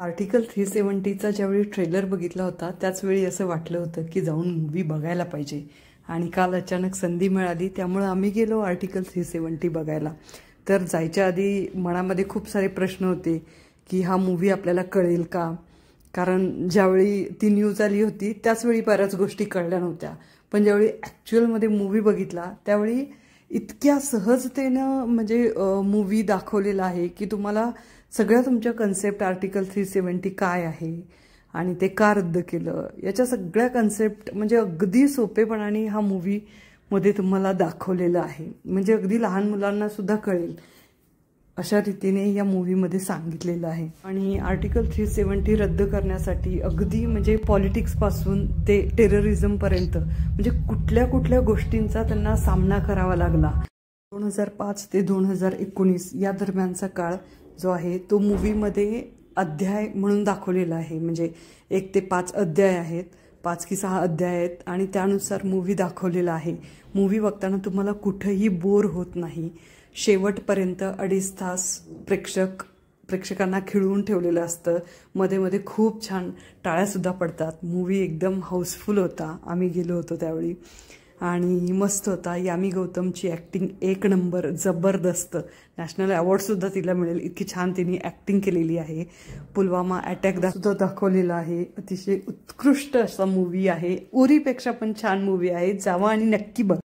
Article 370चा ज्यावेळी trailer बघितला होता त्याचवेळी असं वाटलं होतं की जाऊन मूवी बघायला पाहिजे आणि काल अचानक संधी मिळाली त्यामुळे आम्ही गेलो आर्टिकल 370 बघायला। तर जायच्या आधी मनामध्ये खूप सारे प्रश्न होते की हा मूवी आपल्याला कळेल का, कारण ज्यावेळी ती न्यूज आली होती त्याचवेळी बऱ्याच गोष्टी कळल्या नव्हत्या, पण ज्यावेळी ॲक्च्युअलमध्ये मूवी बघितला त्यावेळी इतक्या सहजतेनं म्हणजे मूवी दाखवलेला आहे की तुम्हाला सगळ्या तुमच्या कन्सेप्ट आर्टिकल 370 काय आहे आणि ते का रद्द केलं याच्या सगळ्या कन्सेप्ट म्हणजे अगदी सोपेपणाने हा मूवी मध्ये तुम्हाला दाखवलेला आहे, म्हणजे अगदी लहान मुलांना सुद्धा कळेल अशा रीतीने या मूवीमध्ये सांगितलेलं आहे। आणि आर्टिकल 370 रद्द करण्यासाठी अगदी म्हणजे पॉलिटिक्स पासून ते टेररिझम पर्यंत म्हणजे कुठल्या कुठल्या गोष्टींचा त्यांना सामना करावा लागला। 2005 ते 2019 या दरम्यानचा काळ जो आहे तो मूवीमध्ये अध्याय म्हणून दाखवलेला आहे, म्हणजे 1 ते 5 अध्याय आहेत, 5 की 6 अध्याय आहेत आणि त्यानुसार मूवी दाखवलेला आहे। मूवी बघताना तुम्हाला कुठेही बोर होत नाही, शेवटपर्यंत 2.5 तास प्रेक्षकांना खिळवून ठेवलेलं असतं। मध्ये मध्ये खूप छान टाळ्यासुद्धा पडतात। मूवी एकदम हाऊसफुल होता, आम्ही गेलो होतो त्यावेळी आणि मस्त होता। यामी गौतमची ॲक्टिंग एक नंबर, जबरदस्त, नॅशनल अवॉर्डसुद्धा तिला मिळेल इतकी छान तिने ॲक्टिंग केलेली आहे। पुलवामा अटॅक सुद्धा दाखवलेला आहे, अतिशय उत्कृष्ट असा मूवी आहे, उरीपेक्षा पण छान मूवी आहे, जावा आणि नक्की बघा।